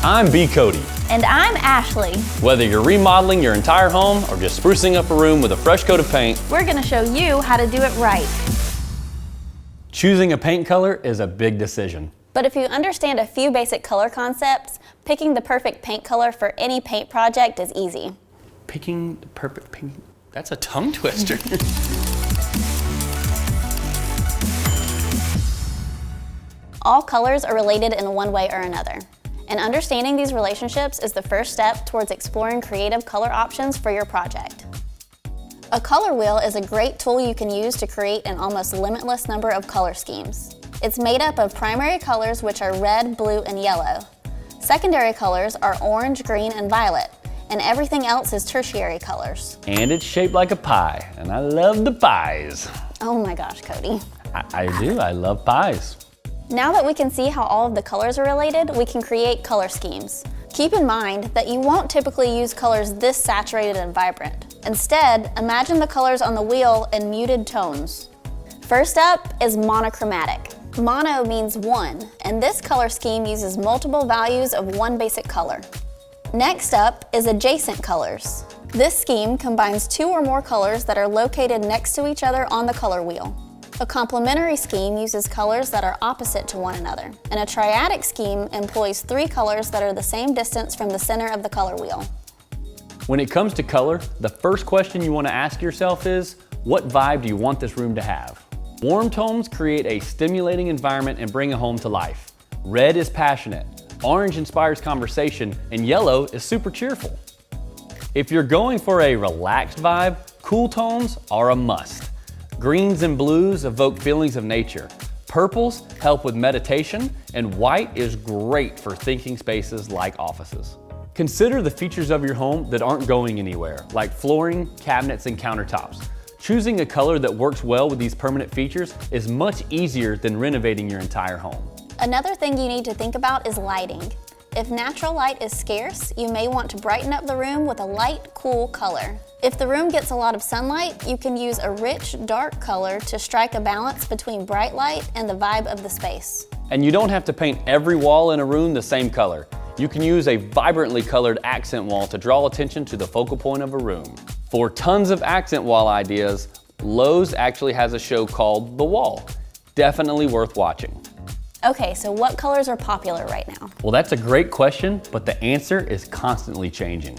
I'm B. Cody. And I'm Ashley. Whether you're remodeling your entire home or just sprucing up a room with a fresh coat of paint, we're going to show you how to do it right. Choosing a paint color is a big decision. But if you understand a few basic color concepts, picking the perfect paint color for any paint project is easy. Picking the perfect paint, that's a tongue twister. All colors are related in one way or another. And understanding these relationships is the first step towards exploring creative color options for your project. A color wheel is a great tool you can use to create an almost limitless number of color schemes. It's made up of primary colors, which are red, blue, and yellow. Secondary colors are orange, green, and violet, and everything else is tertiary colors. And it's shaped like a pie, and I love the pies. Oh my gosh, Cody. I do, I love pies. Now that we can see how all of the colors are related, we can create color schemes. Keep in mind that you won't typically use colors this saturated and vibrant. Instead, imagine the colors on the wheel in muted tones. First up is monochromatic. Mono means one, and this color scheme uses multiple values of one basic color. Next up is adjacent colors. This scheme combines two or more colors that are located next to each other on the color wheel. A complementary scheme uses colors that are opposite to one another, and a triadic scheme employs three colors that are the same distance from the center of the color wheel. When it comes to color, the first question you want to ask yourself is, what vibe do you want this room to have? Warm tones create a stimulating environment and bring a home to life. Red is passionate, orange inspires conversation, and yellow is super cheerful. If you're going for a relaxed vibe, cool tones are a must. Greens and blues evoke feelings of nature. Purples help with meditation, and white is great for thinking spaces like offices. Consider the features of your home that aren't going anywhere, like flooring, cabinets, and countertops. Choosing a color that works well with these permanent features is much easier than renovating your entire home. Another thing you need to think about is lighting. If natural light is scarce, you may want to brighten up the room with a light, cool color. If the room gets a lot of sunlight, you can use a rich, dark color to strike a balance between bright light and the vibe of the space. And you don't have to paint every wall in a room the same color. You can use a vibrantly colored accent wall to draw attention to the focal point of a room. For tons of accent wall ideas, Lowe's actually has a show called The Wall. Definitely worth watching. Okay, so what colors are popular right now? Well, that's a great question, but the answer is constantly changing.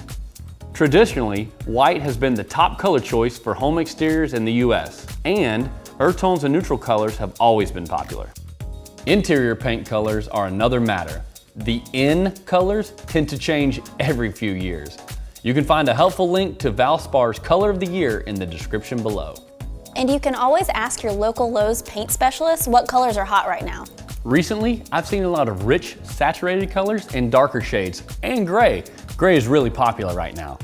Traditionally, white has been the top color choice for home exteriors in the US, and earth tones and neutral colors have always been popular. Interior paint colors are another matter. The in colors tend to change every few years. You can find a helpful link to Valspar's Color of the Year in the description below. And you can always ask your local Lowe's paint specialist what colors are hot right now. Recently, I've seen a lot of rich, saturated colors and darker shades, and gray. Gray is really popular right now.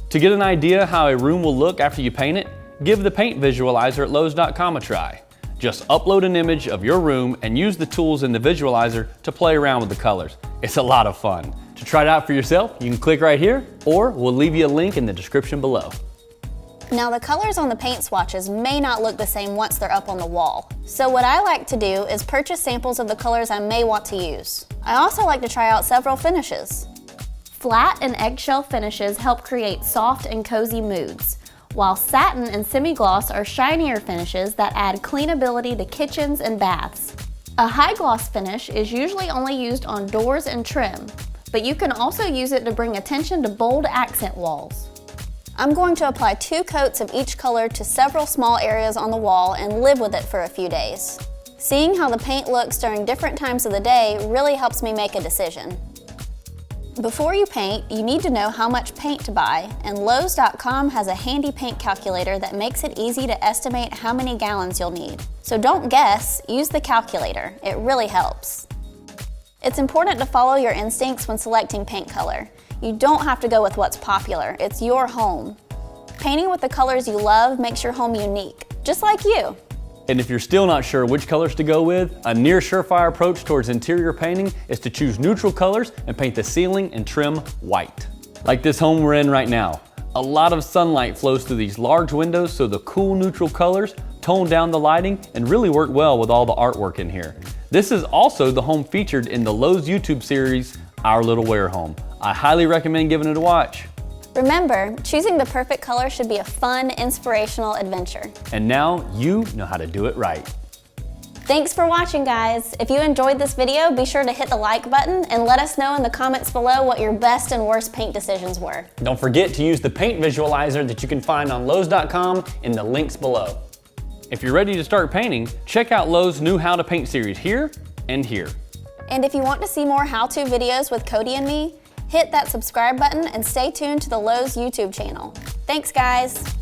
To get an idea how a room will look after you paint it, give the paint visualizer at Lowes.com a try. Just upload an image of your room and use the tools in the visualizer to play around with the colors. It's a lot of fun. To try it out for yourself, you can click right here, or we'll leave you a link in the description below. Now the colors on the paint swatches may not look the same once they're up on the wall. So what I like to do is purchase samples of the colors I may want to use. I also like to try out several finishes. Flat and eggshell finishes help create soft and cozy moods, while satin and semi-gloss are shinier finishes that add cleanability to kitchens and baths. A high gloss finish is usually only used on doors and trim, but you can also use it to bring attention to bold accent walls. I'm going to apply 2 coats of each color to several small areas on the wall and live with it for a few days. Seeing how the paint looks during different times of the day really helps me make a decision. Before you paint, you need to know how much paint to buy, and Lowes.com has a handy paint calculator that makes it easy to estimate how many gallons you'll need. So don't guess, use the calculator. It really helps. It's important to follow your instincts when selecting paint color. You don't have to go with what's popular, it's your home. Painting with the colors you love makes your home unique, just like you. And if you're still not sure which colors to go with, a near surefire approach towards interior painting is to choose neutral colors and paint the ceiling and trim white. Like this home we're in right now. A lot of sunlight flows through these large windows, so the cool neutral colors tone down the lighting and really work well with all the artwork in here. This is also the home featured in the Lowe's YouTube series, Our Little Wear Home. I highly recommend giving it a watch. Remember, choosing the perfect color should be a fun, inspirational adventure. And now you know how to do it right. Thanks for watching, guys. If you enjoyed this video, be sure to hit the like button and let us know in the comments below what your best and worst paint decisions were. Don't forget to use the paint visualizer that you can find on Lowe's.com in the links below. If you're ready to start painting, check out Lowe's new How to Paint series here and here. And if you want to see more how-to videos with Cody and me, hit that subscribe button and stay tuned to the Lowe's YouTube channel. Thanks, guys.